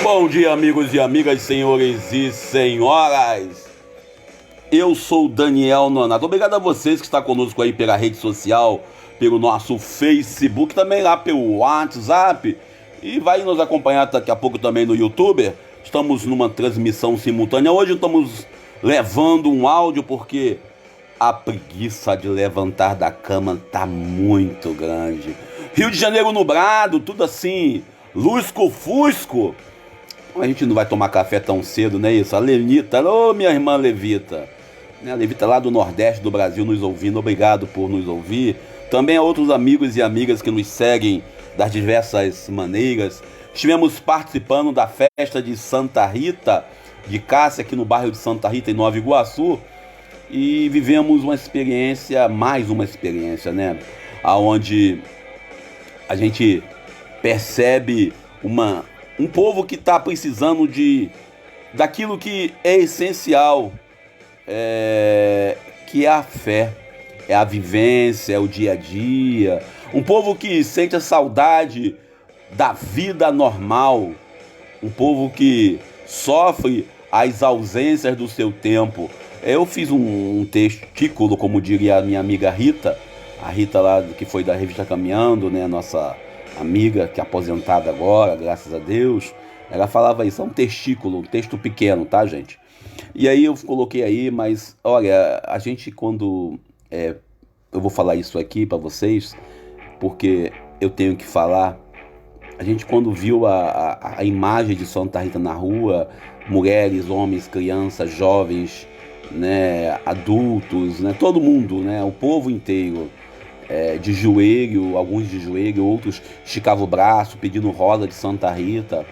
Bom dia, amigos e amigas, senhores e senhoras. Eu sou o Daniel Nonato. Obrigado a vocês que estão conosco aí pela rede social, pelo nosso Facebook, também lá pelo WhatsApp. E vai nos acompanhar daqui a pouco também no YouTube. Estamos numa transmissão simultânea. Hoje estamos levando um áudio porque a preguiça de levantar da cama tá muito grande. Rio de Janeiro nublado, tudo assim, lusco-fusco. A gente não vai tomar café tão cedo, não é isso? A Lenita, ô minha irmã Levita, né? A Levita lá do Nordeste do Brasil nos ouvindo, obrigado por nos ouvir. Também a outros amigos e amigas que nos seguem das diversas maneiras. Estivemos participando da festa de Santa Rita, de Cássia, aqui no bairro de Santa Rita, em Nova Iguaçu. E vivemos uma experiência, mais uma experiência, né? Onde a gente percebe um povo que está precisando daquilo que é essencial, que é a fé, é a vivência, é o dia a dia. Um povo que sente a saudade da vida normal, um povo que sofre as ausências do seu tempo. Eu fiz um testículo, como diria a minha amiga Rita, a Rita lá que foi da revista Caminhando, né, nossa amiga que é aposentada agora, graças a Deus. Ela falava isso, é um testículo, um texto pequeno, tá, gente? E aí eu coloquei aí, mas olha, a gente quando eu vou falar isso aqui pra vocês, porque eu tenho que falar. A gente quando viu a imagem de Santa Rita na rua, mulheres, homens, crianças, jovens, né, adultos, né, todo mundo, né, o povo inteiro, de joelho, alguns de joelho, outros esticavam o braço pedindo rosa de Santa Rita.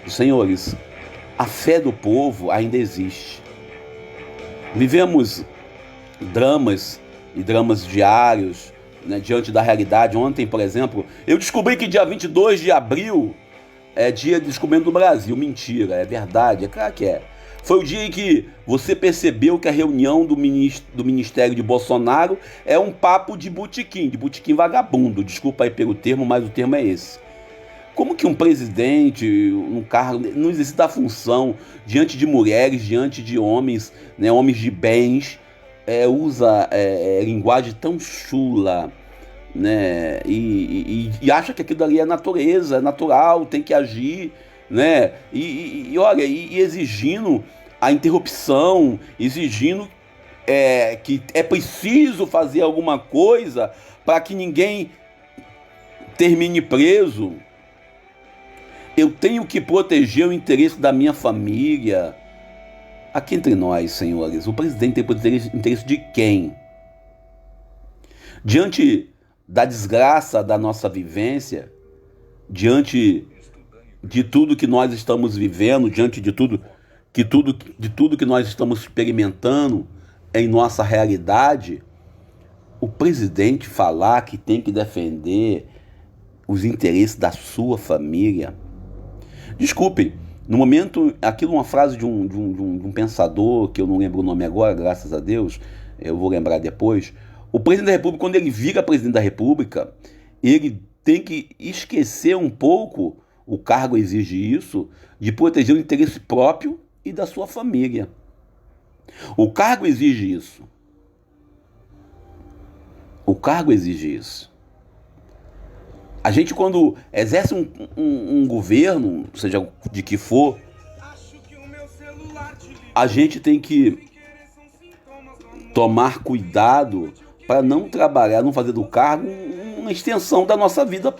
Senhores, a fé do povo ainda existe. Vivemos dramas e dramas diários, né, diante da realidade. Ontem, por exemplo, eu descobri que dia 22 de abril é dia de descobrimento do Brasil. Mentira, é verdade, é claro que é. Foi o dia em que você percebeu que a reunião do ministério de Bolsonaro é um papo de botequim vagabundo. Desculpa aí pelo termo, mas o termo é esse. Como que um presidente, um cargo, não exercita a função diante de mulheres, diante de homens, né, homens de bens, usa linguagem tão chula, né, e acha que aquilo ali é natureza, é natural, tem que agir, né? Olha, exigindo a interrupção, exigindo que é preciso fazer alguma coisa para que ninguém termine preso. Eu tenho que proteger o interesse da minha família. Aqui entre nós, senhores, o presidente tem proteger o interesse de quem? Diante da desgraça da nossa vivência, diante de tudo que nós estamos vivendo, diante de tudo que nós estamos experimentando em nossa realidade, o presidente falar que tem que defender os interesses da sua família. Desculpe, no momento, aquilo é uma frase de um pensador, que eu não lembro o nome agora, graças a Deus, eu vou lembrar depois. O presidente da República, quando ele vira presidente da República, ele tem que esquecer um pouco, o cargo exige isso, de proteger o interesse próprio e da sua família. O cargo exige isso. O cargo exige isso. A gente, quando exerce um governo, seja de que for, a gente tem que tomar cuidado para não trabalhar, não fazer do cargo uma extensão da nossa vida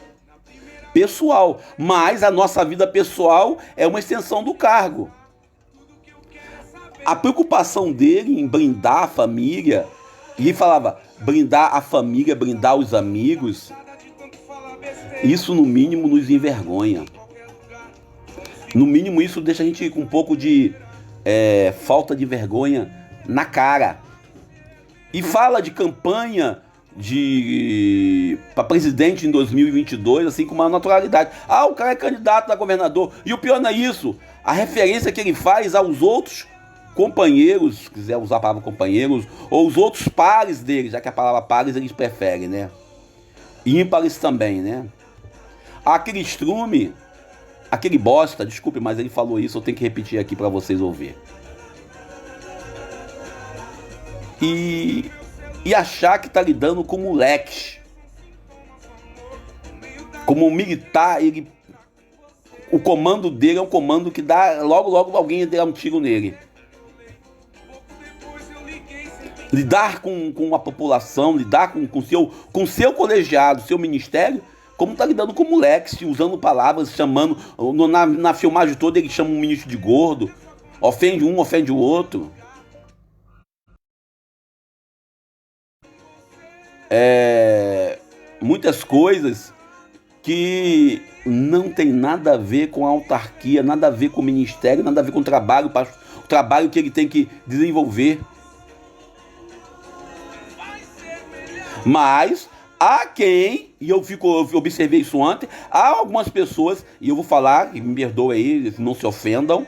pessoal. Mas a nossa vida pessoal é uma extensão do cargo. A preocupação dele em blindar a família, e ele falava blindar a família, blindar os amigos, isso no mínimo nos envergonha. No mínimo isso deixa a gente com um pouco de falta de vergonha na cara. E fala de campanha para presidente em 2022, assim, com uma naturalidade. Ah, o cara é candidato a governador. E o pior não é isso. A referência que ele faz aos outros companheiros, se quiser usar a palavra companheiros, ou os outros pares dele, já que a palavra pares eles preferem, né? Ímpares também, né? Aquele estrume Aquele bosta, desculpe, mas ele falou isso, eu tenho que repetir aqui para vocês ouvirem. E achar que tá lidando com moleques. Como um militar, o comando dele é um comando que dá, logo alguém dá um tiro nele. Lidar com a população, lidar com seu colegiado, seu ministério, como tá lidando com moleques, usando palavras, chamando, na filmagem toda ele chama um ministro de gordo, ofende um, ofende o outro. Muitas coisas que não tem nada a ver com a autarquia, nada a ver com o ministério, nada a ver com o trabalho que ele tem que desenvolver. Mas há quem, e eu observei isso ontem, há algumas pessoas, e eu vou falar, e me perdoe aí, não se ofendam,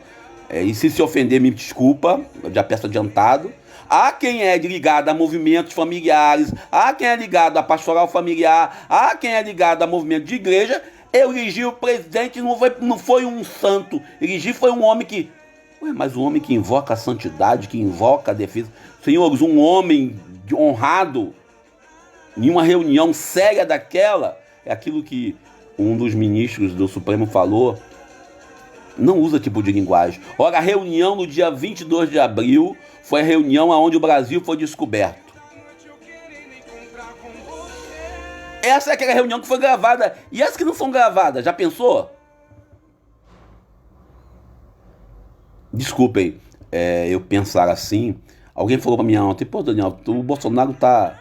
e se ofender me desculpa, eu já peço adiantado. Há quem é ligado a movimentos familiares, há quem é ligado a pastoral familiar, há quem é ligado a movimento de igreja. Elegi o presidente, não foi um santo, elegi foi um homem que... mas um homem que invoca a santidade, que invoca a defesa. Senhores, um homem honrado, em uma reunião séria daquela, é aquilo que um dos ministros do Supremo falou, não usa tipo de linguagem. Ora, a reunião no dia 22 de abril foi a reunião onde o Brasil foi descoberto. Essa é aquela reunião que foi gravada. E as que não são gravadas, já pensou? Desculpem, eu pensar assim. Alguém falou pra mim ontem, pô, Daniel, o Bolsonaro tá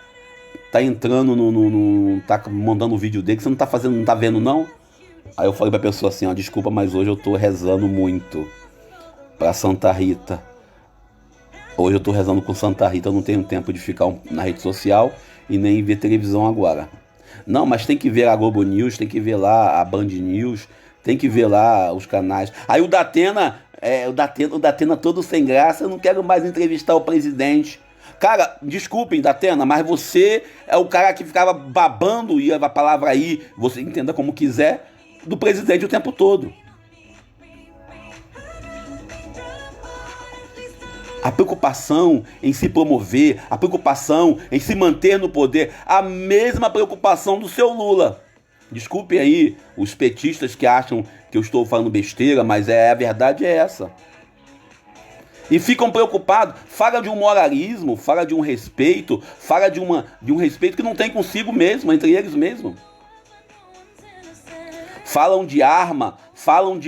entrando tá mandando o vídeo dele, que você não tá fazendo, não tá vendo não? Aí eu falei pra pessoa assim, ó, desculpa, mas hoje eu tô rezando muito pra Santa Rita. Hoje eu tô rezando com Santa Rita, eu não tenho tempo de ficar na rede social e nem ver televisão agora. Não, mas tem que ver a Globo News, tem que ver lá a Band News, tem que ver lá os canais. Aí o Datena todo sem graça, eu não quero mais entrevistar o presidente. Cara, desculpem, Datena, mas você é o cara que ficava babando, e a palavra aí, você entenda como quiser, do presidente o tempo todo. A preocupação em se promover, a preocupação em se manter no poder, a mesma preocupação do seu Lula. Desculpem aí os petistas que acham que eu estou falando besteira, mas a verdade é essa. E ficam preocupados, fala de um moralismo, fala de um respeito, fala de um respeito que não tem consigo mesmo, entre eles mesmos. Falam de arma, falam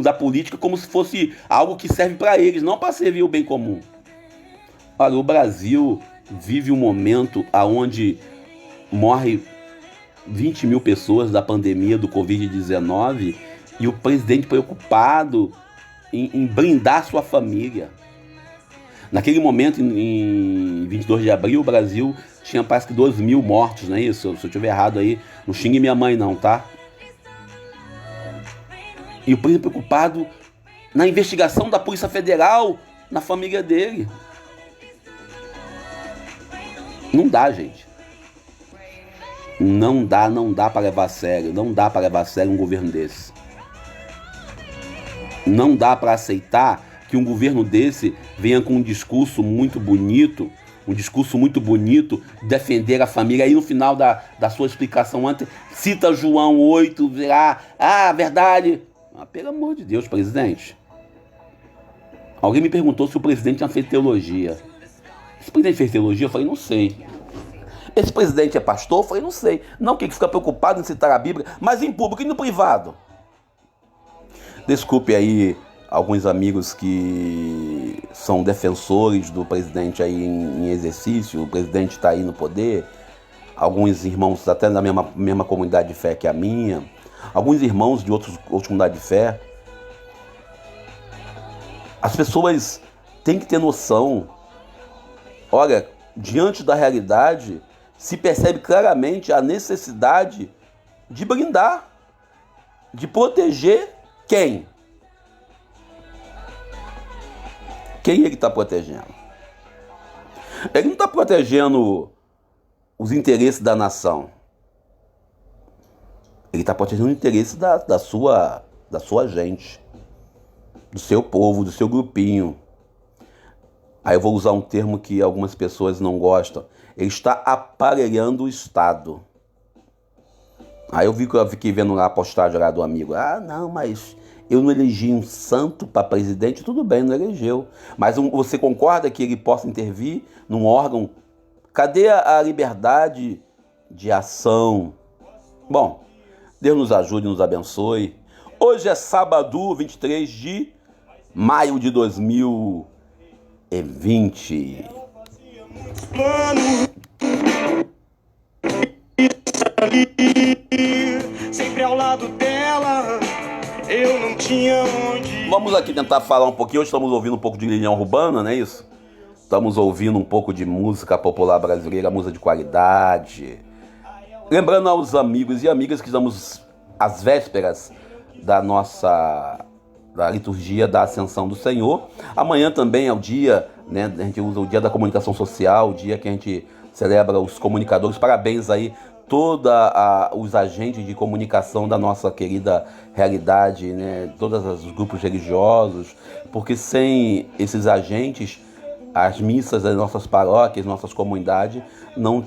da política como se fosse algo que serve para eles, não para servir o bem comum. Olha, o Brasil vive um momento onde morre 20 mil pessoas da pandemia do Covid-19 e o presidente preocupado em blindar sua família. Naquele momento, em 22 de abril, o Brasil tinha parece que 12 mil mortos, não é isso? Se eu estiver errado aí, não xingue minha mãe não, tá? E o presidente preocupado na investigação da Polícia Federal na família dele. Não dá, gente. Não dá para levar a sério. Não dá para levar a sério um governo desse. Não dá para aceitar que um governo desse venha com um discurso muito bonito, defender a família. Aí no final da sua explicação antes, cita João 8, verdade. Pelo amor de Deus, presidente. Alguém me perguntou se o presidente tinha feito teologia. Esse presidente fez teologia? Eu falei, não sei. Esse presidente é pastor? Eu falei, não sei. Não, que fica preocupado em citar a Bíblia, mas em público e no privado. Desculpe aí alguns amigos que são defensores do presidente aí em exercício, o presidente está aí no poder, alguns irmãos até da mesma comunidade de fé que a minha, alguns irmãos de outras comunidades de fé. As pessoas têm que ter noção. Olha, diante da realidade, se percebe claramente a necessidade de blindar, de proteger quem? Quem ele está protegendo? Ele não está protegendo os interesses da nação. Ele está protegendo o interesse da sua gente, do seu povo, do seu grupinho. Aí eu vou usar um termo que algumas pessoas não gostam. Ele está aparelhando o Estado. Aí eu fiquei vendo lá a postagem lá do amigo. Ah, não, mas eu não elegi um santo para presidente. Tudo bem, não elegeu. Mas você concorda que ele possa intervir num órgão? Cadê a liberdade de ação? Bom, Deus nos ajude e nos abençoe. Hoje é sábado, 23 de maio de 2020. Sempre ao lado dela, eu não tinha onde. Vamos aqui tentar falar um pouquinho. Hoje estamos ouvindo um pouco de Legião Urbana, não é isso? Estamos ouvindo um pouco de música popular brasileira, música de qualidade. Lembrando aos amigos e amigas que estamos às vésperas da liturgia da Ascensão do Senhor. Amanhã também é o dia, né? A gente usa o dia da comunicação social, o dia que a gente celebra os comunicadores. Parabéns aí todos os agentes de comunicação da nossa querida realidade, né? Todos os grupos religiosos, porque sem esses agentes, as missas das nossas paróquias, nossas comunidades, não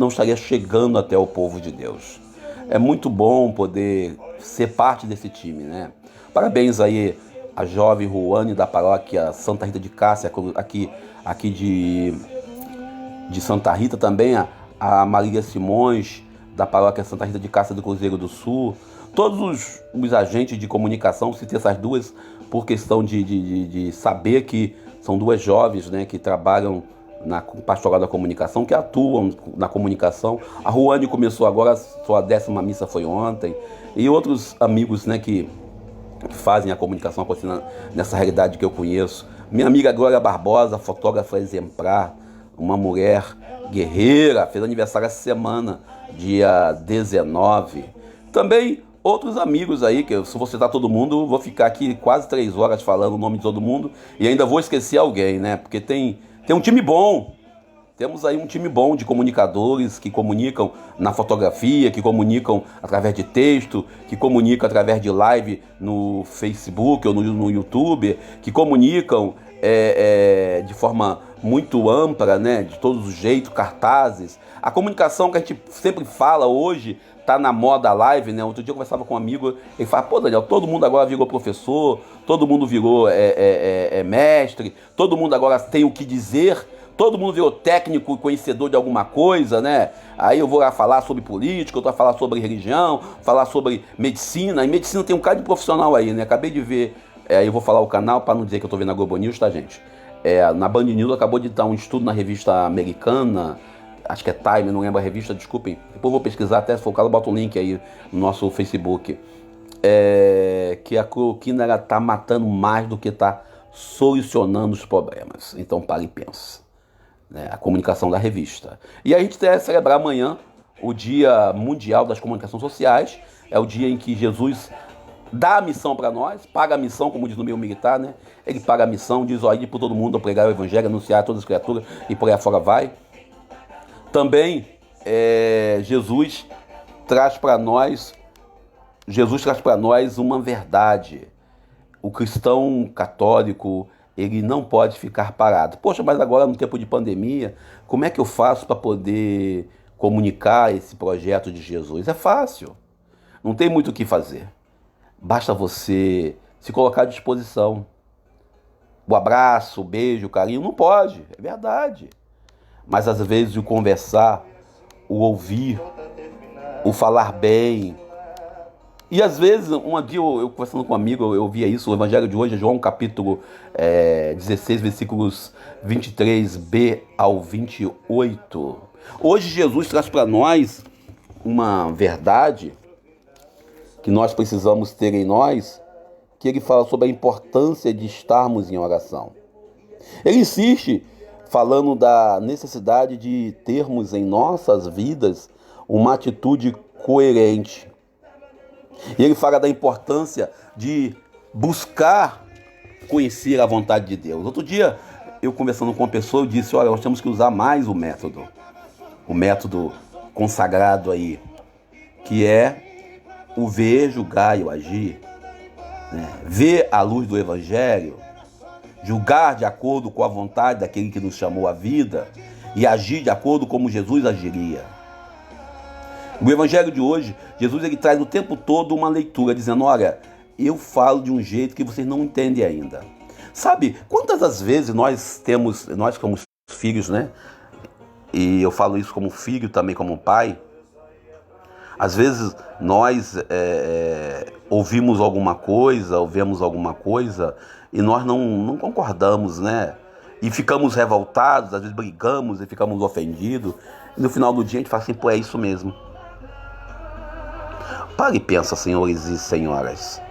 estaria chegando até o povo de Deus. É muito bom poder ser parte desse time, né? Parabéns aí a jovem Ruane da paróquia Santa Rita de Cássia, aqui de Santa Rita, também a Marília Simões da paróquia Santa Rita de Cássia do Cruzeiro do Sul. Todos os agentes de comunicação, citei essas duas por questão de saber que são duas jovens, né, que trabalham na pastoral da comunicação, que atuam na comunicação. A Ruane começou agora, sua 10ª missa foi ontem, e outros amigos, né, que fazem a comunicação acontecendo nessa realidade que eu conheço. Minha amiga Glória Barbosa, fotógrafa exemplar, uma mulher guerreira, fez aniversário essa semana, dia 19. Também outros amigos aí, que se você citar todo mundo, vou ficar aqui quase 3 horas falando o nome de todo mundo e ainda vou esquecer alguém, né? Porque tem um time bom. Temos aí um time bom de comunicadores que comunicam na fotografia, que comunicam através de texto, que comunicam através de live no Facebook ou no YouTube, que comunicam de forma muito ampla, né? De todos os jeitos, cartazes. A comunicação que a gente sempre fala hoje tá na moda live, né? Outro dia eu conversava com um amigo, ele fala, pô, Daniel, todo mundo agora virou professor, todo mundo virou mestre, todo mundo agora tem o que dizer, todo mundo virou técnico, conhecedor de alguma coisa, né? Aí eu vou lá falar sobre política, eu vou falar sobre religião, falar sobre medicina. E medicina tem um cara de profissional aí, né? Acabei de ver, aí eu vou falar o canal para não dizer que eu tô vendo a Globo News, tá, gente? Na Band News acabou de dar um estudo na revista americana, acho que é Time, não lembro a revista, desculpem. Depois eu vou pesquisar, até se for o caso, bota um link aí no nosso Facebook. Que a cloroquina ela tá matando mais do que tá solucionando os problemas. Então para e pensa. Né? A comunicação da revista. E a gente vai celebrar amanhã o Dia Mundial das Comunicações Sociais. É o dia em que Jesus dá a missão para nós, paga a missão, como diz no meio militar, né? Ele paga a missão, diz, ó, ir por todo mundo, pregar o evangelho, anunciar a todas as criaturas e por aí afora vai. Também Jesus traz para nós uma verdade. O cristão católico, ele não pode ficar parado. Poxa, mas agora no tempo de pandemia, como é que eu faço para poder comunicar esse projeto de Jesus? É fácil. Não tem muito o que fazer. Basta você se colocar à disposição. O abraço, o beijo, o carinho, não pode. É verdade. Mas às vezes o conversar, o ouvir, o falar bem. E às vezes, um dia eu conversando com um amigo, eu via isso, o evangelho de hoje é João capítulo 16, versículos 23b ao 28. Hoje Jesus traz para nós uma verdade que nós precisamos ter em nós, que ele fala sobre a importância de estarmos em oração. Ele insiste falando da necessidade de termos em nossas vidas uma atitude coerente. E ele fala da importância de buscar conhecer a vontade de Deus. Outro dia, eu conversando com uma pessoa, eu disse, olha, nós temos que usar mais o método consagrado aí, que é o ver, julgar e o agir, né? Ver à luz do Evangelho, julgar de acordo com a vontade daquele que nos chamou à vida e agir de acordo como Jesus agiria. O Evangelho de hoje, Jesus ele traz o tempo todo uma leitura dizendo, olha, eu falo de um jeito que vocês não entendem ainda. Sabe, quantas das vezes nós como filhos, né? E eu falo isso como filho, também como pai. Às vezes nós ouvimos alguma coisa, ou vemos alguma coisa e nós não concordamos, né? E ficamos revoltados, às vezes brigamos e ficamos ofendidos. E no final do dia a gente fala assim, pô, é isso mesmo. Para e pensa, senhores e senhoras.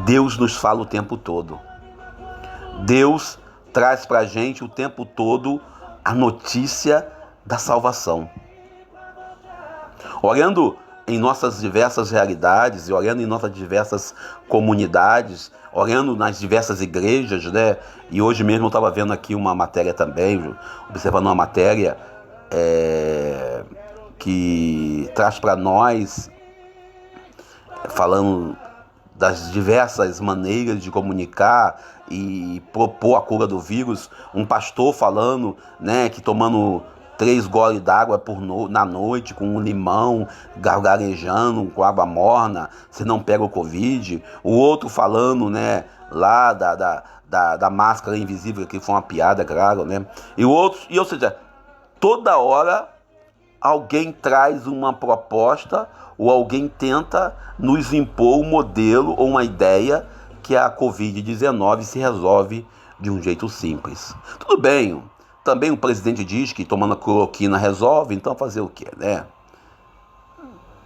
Deus nos fala o tempo todo. Deus traz pra gente o tempo todo a notícia da salvação. Olhando em nossas diversas realidades e olhando em nossas diversas comunidades, olhando nas diversas igrejas, né? E hoje mesmo eu estava vendo aqui uma matéria também, observando uma matéria que traz para nós, falando das diversas maneiras de comunicar e propor a cura do vírus, um pastor falando, né, que tomando 3 goles d'água na noite com um limão, gargarejando com água morna, você não pega o Covid. O outro falando, né, lá da máscara invisível, que foi uma piada, claro, né? Ou seja, toda hora alguém traz uma proposta ou alguém tenta nos impor um modelo ou uma ideia que a Covid-19 se resolve de um jeito simples. Tudo bem, também o presidente diz que tomando cloroquina resolve, então fazer o quê, né?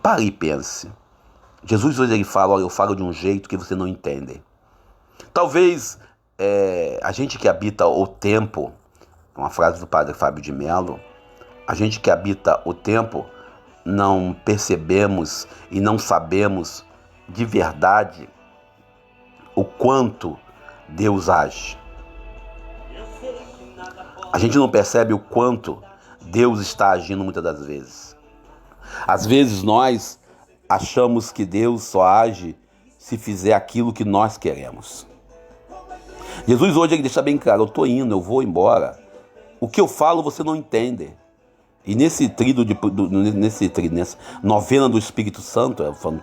Pare e pense. Jesus hoje ele fala, olha, eu falo de um jeito que você não entende. Talvez a gente que habita o tempo, uma frase do padre Fábio de Mello, a gente que habita o tempo não percebemos e não sabemos de verdade o quanto Deus age. A gente não percebe o quanto Deus está agindo muitas das vezes. Às vezes nós achamos que Deus só age se fizer aquilo que nós queremos. Jesus hoje ele deixa bem claro, eu estou indo, eu vou embora. O que eu falo você não entende. E nessa novena do Espírito Santo, eu falo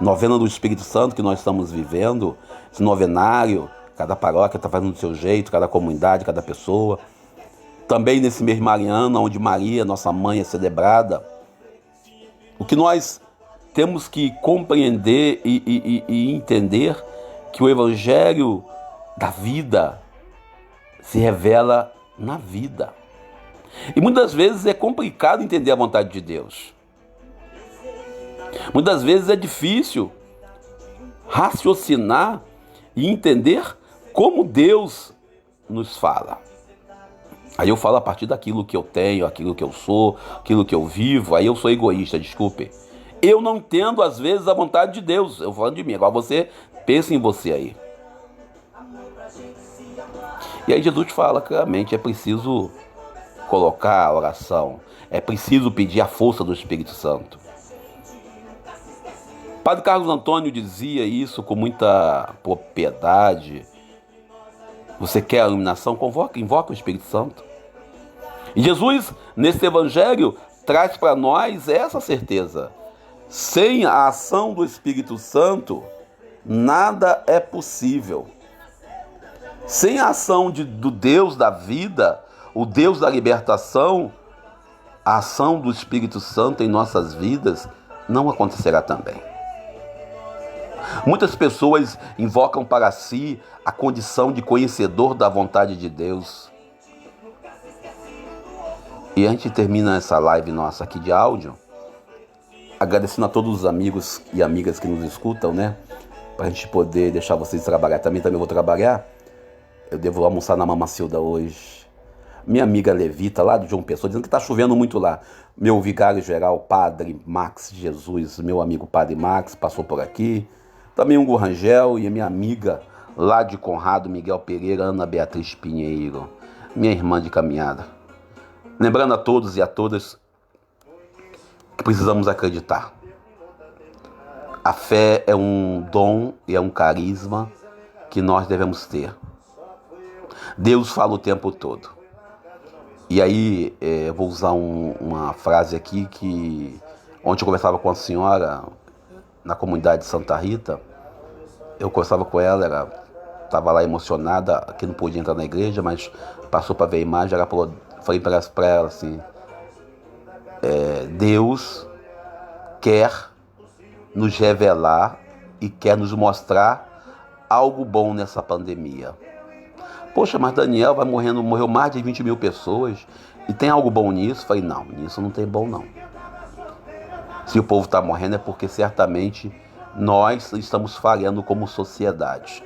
novena do Espírito Santo que nós estamos vivendo, esse novenário, cada paróquia está fazendo do seu jeito, cada comunidade, cada pessoa. Também nesse mês mariano, onde Maria, nossa mãe, é celebrada. O que nós temos que compreender e entender que o Evangelho da vida se revela na vida. E muitas vezes é complicado entender a vontade de Deus. Muitas vezes é difícil raciocinar e entender como Deus nos fala. Aí eu falo a partir daquilo que eu tenho, aquilo que eu sou, aquilo que eu vivo. Aí eu sou egoísta, desculpe. Eu não entendo às vezes a vontade de Deus. Eu falo de mim, agora você pensa em você aí. E aí Jesus fala claramente, é preciso colocar a oração, é preciso pedir a força do Espírito Santo. Padre Carlos Antônio dizia isso com muita propriedade. Você quer a iluminação? Invoca o Espírito Santo. E Jesus, nesse Evangelho, traz para nós essa certeza. Sem a ação do Espírito Santo, nada é possível. Sem a ação do Deus da vida, o Deus da libertação, a ação do Espírito Santo em nossas vidas não acontecerá também. Muitas pessoas invocam para si a condição de conhecedor da vontade de Deus. E a gente termina essa live nossa aqui de áudio, agradecendo a todos os amigos e amigas que nos escutam, né? Para a gente poder deixar vocês trabalhar. Também vou trabalhar. Eu devo almoçar na Mamacilda hoje. Minha amiga Levita, lá de João Pessoa, dizendo que está chovendo muito lá. Meu vigário-geral, Padre Max Jesus, meu amigo Padre Max, passou por aqui. Também Hugo Rangel e a minha amiga lá de Conrado, Miguel Pereira, Ana Beatriz Pinheiro, minha irmã de caminhada. Lembrando a todos e a todas que precisamos acreditar. A fé é um dom e é um carisma que nós devemos ter. Deus fala o tempo todo. E aí, eu vou usar uma frase aqui que ontem eu conversava com a senhora na comunidade de Santa Rita. Eu conversava com ela, ela estava lá emocionada, que não podia entrar na igreja, mas passou para ver a imagem. Ela falou, falei para ela assim, Deus quer nos revelar e quer nos mostrar algo bom nessa pandemia. Poxa, mas Daniel morreu mais de 20 mil pessoas e tem algo bom nisso? Falei, não, nisso não tem bom não. Se o povo está morrendo é porque certamente nós estamos falhando como sociedade.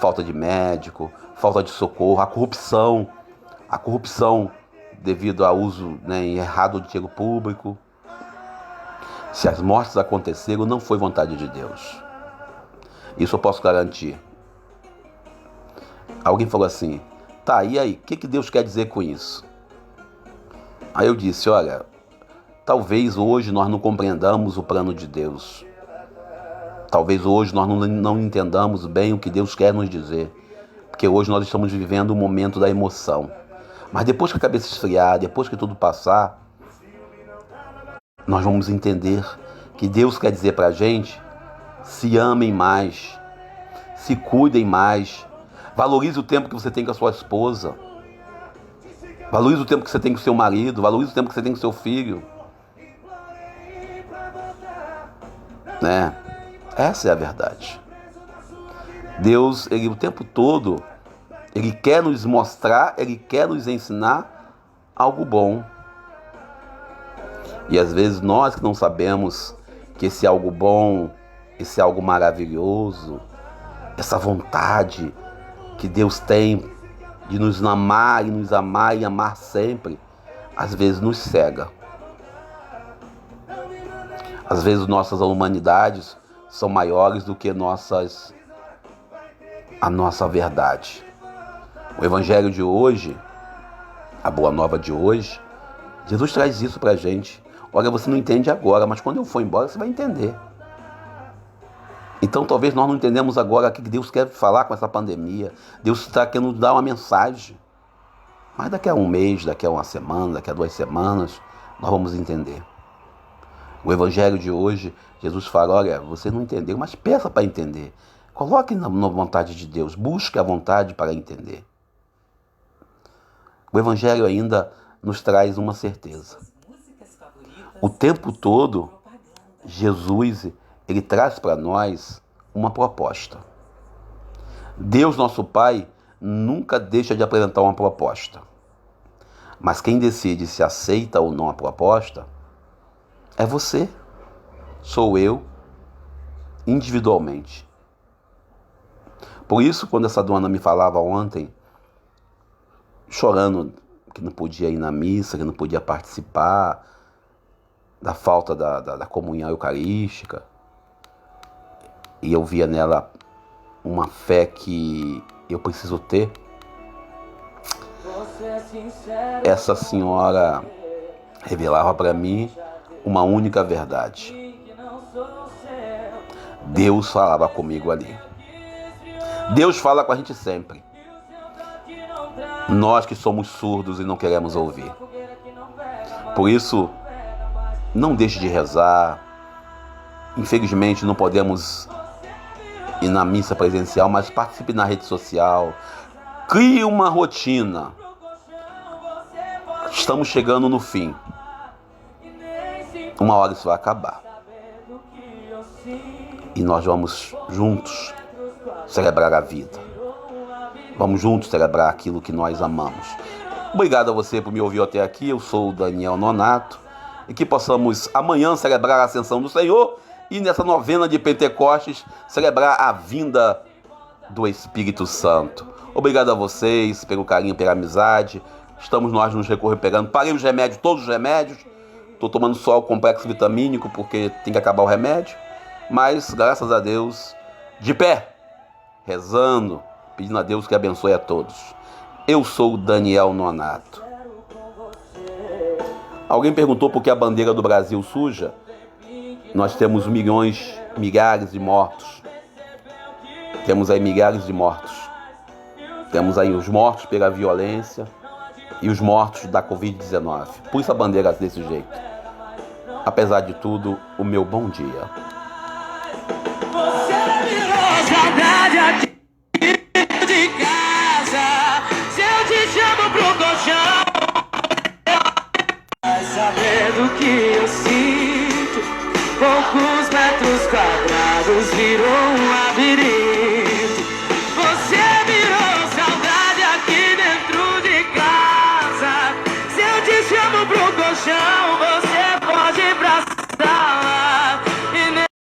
Falta de médico, falta de socorro, a corrupção devido ao uso errado do dinheiro público. Se as mortes aconteceram, não foi vontade de Deus. Isso eu posso garantir. Alguém falou assim, tá, e aí, o que Deus quer dizer com isso? Aí eu disse, olha, talvez hoje nós não compreendamos o plano de Deus. Talvez hoje nós não entendamos bem o que Deus quer nos dizer. Porque hoje nós estamos vivendo o momento da emoção. Mas depois que a cabeça esfriar, depois que tudo passar, nós vamos entender que Deus quer dizer pra gente, se amem mais, se cuidem mais, valorize o tempo que você tem com a sua esposa, valorize o tempo que você tem com o seu marido, valorize o tempo que você tem com o seu filho. Né? Essa é a verdade. Deus, Ele o tempo todo, Ele quer nos mostrar, Ele quer nos ensinar algo bom. E às vezes nós que não sabemos que esse algo bom, esse algo maravilhoso, essa vontade que Deus tem de nos amar e amar sempre, às vezes nos cega. Às vezes nossas humanidades são maiores do que a nossa verdade. O Evangelho de hoje, a Boa Nova de hoje, Jesus traz isso pra gente. Olha, você não entende agora, mas quando eu for embora, você vai entender. Então, talvez nós não entendemos agora o que Deus quer falar com essa pandemia. Deus está querendo nos dar uma mensagem. Mas daqui a um mês, daqui a uma semana, daqui a 2 semanas, nós vamos entender. O Evangelho de hoje, Jesus fala, olha, você não entendeu, mas peça para entender. Coloque na vontade de Deus, busque a vontade para entender. O Evangelho ainda nos traz uma certeza. O tempo todo, Jesus, Ele traz para nós uma proposta. Deus, nosso Pai, nunca deixa de apresentar uma proposta. Mas quem decide se aceita ou não a proposta é você, sou eu, individualmente. Por isso, quando essa dona me falava ontem, chorando que não podia ir na missa, que não podia participar, da falta da comunhão eucarística, e eu via nela uma fé que eu preciso ter, essa senhora revelava para mim uma única verdade. Deus falava comigo ali. Deus fala com a gente sempre. Nós que somos surdos e não queremos ouvir. Por isso, não deixe de rezar. Infelizmente não podemos ir na missa presencial, mas participe na rede social. Crie uma rotina. Estamos chegando no fim. Uma hora isso vai acabar. E nós vamos juntos celebrar a vida. Vamos juntos celebrar aquilo que nós amamos. Obrigado a você por me ouvir até aqui. Eu sou o Daniel Nonato. E que possamos amanhã celebrar a ascensão do Senhor e nessa novena de Pentecostes celebrar a vinda do Espírito Santo. Obrigado a vocês pelo carinho, pela amizade. Estamos nós nos recuperando. Parei os remédios, todos os remédios. Estou tomando só o complexo vitamínico porque tem que acabar o remédio. Mas, graças a Deus, de pé, rezando, pedindo a Deus que abençoe a todos. Eu sou o Daniel Nonato. Alguém perguntou por que a bandeira do Brasil suja? Nós temos milhões, milhares de mortos. Temos aí milhares de mortos. Temos aí os mortos pela violência e os mortos da Covid-19. Por isso a bandeira desse jeito. Apesar de tudo, o meu bom dia. Você virou saudade aqui de casa. Se eu te chamo pro colchão, vai saber do que eu sinto. Poucos metros quadrados.